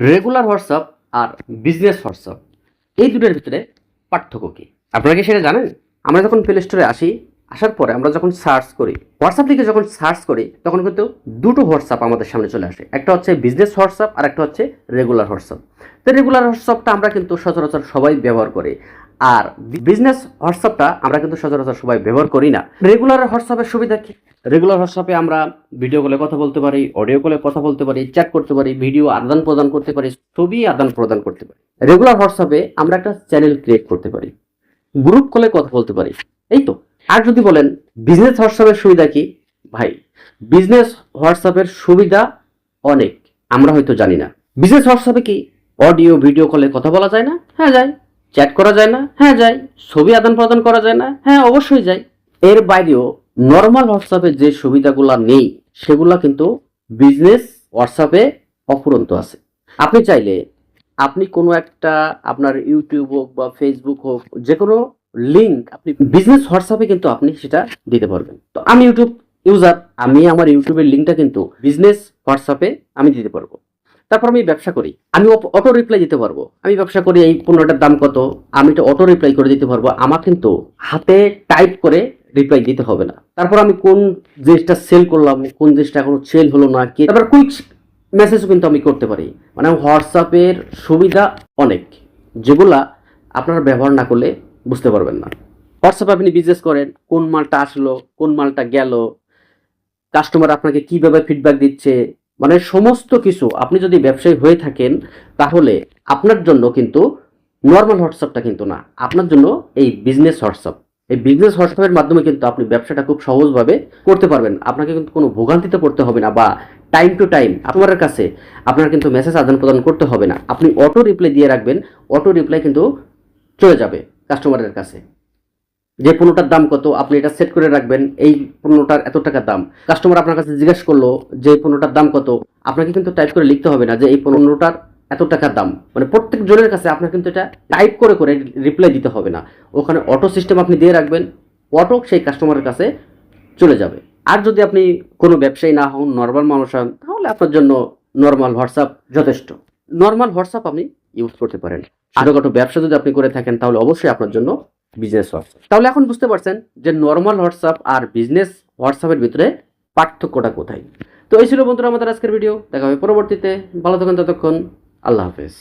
Regular WhatsApp আর business WhatsApp এই দুটোর ভিতরে পার্থক্য কী আপনারা কি সেটা জানেন? আমরা যখন প্লে স্টোরে আসার পরে আমরা যখন সার্চ করি, হোয়াটসঅ্যাপ লিখে যখন সার্চ করি, তখন কিন্তু দুটো হোয়াটসঅ্যাপ আমাদের সামনে চলে আসে। একটা হচ্ছে বিজনেস হোয়াটসঅ্যাপ আর একটা হচ্ছে রেগুলার হোয়াটসঅ্যাপ। তো রেগুলার হোয়াটসঅ্যাপটা আমরা কিন্তু সচরাচর সবাই ব্যবহার করি, আর বিজনেস হোয়াটসঅ্যাপটা আমরা কিন্তু সচরাচর সবাই ব্যবহার করি না। রেগুলার হোয়াটসঅ্যাপের সুবিধা কি? রেগুলার হোয়াটসঅ্যাপে আমরা ভিডিও কলে কথা বলতে পারি, অডিও কলে কথা বলতে পারি, চ্যাট করতে পারি, ভিডিও আদান প্রদান করতে পারি, ছবি আদান প্রদান করতে পারি। রেগুলার হোয়াটসঅ্যাপে আমরা একটা চ্যানেল ক্রিয়েট করতে পারি, গ্রুপ কলে কথা বলতে পারি, এই তো। আর যদি বলেন বিজনেস হোয়াটসঅ্যাপের সুবিধা কি, ভাই বিজনেস হোয়াটসঅ্যাপের সুবিধা অনেক, আমরা হয়তো জানি না। বিজনেস হোয়াটসঅ্যাপে কি অডিও ভিডিও কলে কথা বলা যায় না? হ্যাঁ যায়। চ্যাট করা যায় না? হ্যাঁ যায়। ছবি আদান প্রদান করা যায় না? হ্যাঁ অবশ্যই যায়। এর বাইরেও নর্মাল হোয়াটসঅ্যাপে যে সুবিধাগুলো নেই সেগুলো কিন্তু বিজনেস হোয়াটসঅ্যাপে অফুরন্ত আছে। আপনি চাইলে আপনি কোনো একটা আপনার ইউটিউব হোক বা ফেসবুক হোক, যে কোনো লিঙ্ক আপনি বিজনেস হোয়াটসঅ্যাপে কিন্তু আপনি সেটা দিতে পারবেন। তো আমি ইউটিউব ইউজার, আমি আমার ইউটিউবের লিঙ্কটা কিন্তু বিজনেস হোয়াটসঅ্যাপে আমি দিতে পারবো। তারপর আমি ব্যবসা করি, আমি অটো রিপ্লাই দিতে পারবো। আমি ব্যবসা করি, এই পণ্যটার দাম কত, আমি এটা অটো রিপ্লাই করে দিতে পারবো। আমার কিন্তু হাতে টাইপ করে রিপ্লাই দিতে হবে না। তারপর আমি কোন জিনিসটা সেল করলাম, কোন জিনিসটা এখনো সেল হলো না কি, তারপর কুইক মেসেজও কিন্তু আমি করতে পারি। মানে হোয়াটসঅ্যাপের সুবিধা অনেক, যেগুলা আপনারা ব্যবহার না করলে বুঝতে পারবেন না। হোয়াটসঅ্যাপে আপনি বিজনেস করেন, কোন মালটা আসলো, কোন মালটা গেল, কাস্টমার আপনাকে কিভাবে ফিডব্যাক দিচ্ছে, মানে সমস্ত কিছু। আপনি যদি ব্যবসায়ী হয়ে থাকেন তাহলে আপনার জন্য কিন্তু নর্মাল হোয়াটসঅ্যাপটা কিন্তু না, আপনার জন্য এই বিজনেস হোয়াটসঅ্যাপ। এই বিজনেস হোয়াটসঅ্যাপের মাধ্যমে কিন্তু আপনি ব্যবসাটা খুব সহজভাবে করতে পারবেন। আপনাকে কিন্তু কোনো ভোগান্তিতে পড়তে হবে না, বা টাইম টু টাইম আপনার কাছে আপনার কিন্তু মেসেজ আদান প্রদান করতে হবে না। আপনি অটো রিপ্লাই দিয়ে রাখবেন, অটো রিপ্লাই কিন্তু চলে যাবে কাস্টমারের কাছে। যে পণ্যটার দাম কত আপনি এটা সেট করে রাখবেন, এই পণ্যটার এত টাকা দাম। কাস্টমার আপনার কাছে জিজ্ঞেস করলো যে পণ্যটার দাম কত, আপনাকে কিন্তু টাইপ করে লিখতে হবে না যে এই পণ্যটার এত টাকা দাম। মানে প্রত্যেক জনের কাছে আপনার কিন্তু এটা টাইপ করে করে রিপ্লাই দিতে হবে না। ওখানে অটো সিস্টেম আপনি দিয়ে রাখবেন, অটো সেই কাস্টমারের কাছে চলে যাবে। আর যদি আপনি কোনো ব্যবসায়ী না হন, নর্মাল মানুষ হন, তাহলে আপনার জন্য নর্মাল হোয়াটসঅ্যাপ যথেষ্ট। নর্মাল হোয়াটসঅ্যাপ আপনি ইউজ করতে পারেন। ছোটখাটো ব্যবসা যদি আপনি করে থাকেন তাহলে অবশ্যই আপনার জন্য বিজনেস হোয়াটসঅ্যাপ। তাহলে এখন বুঝতে পারছেন যে নর্মাল হোয়াটসঅ্যাপ আর বিজনেস হোয়াটসঅ্যাপের ভিতরে পার্থক্যটা কোথায়। তো এই ছিল বন্ধুরা আমাদের আজকের ভিডিও। দেখা হবে পরবর্তীতে। ভালো থাকুন, ততক্ষণ আল্লাহ হাফেজ।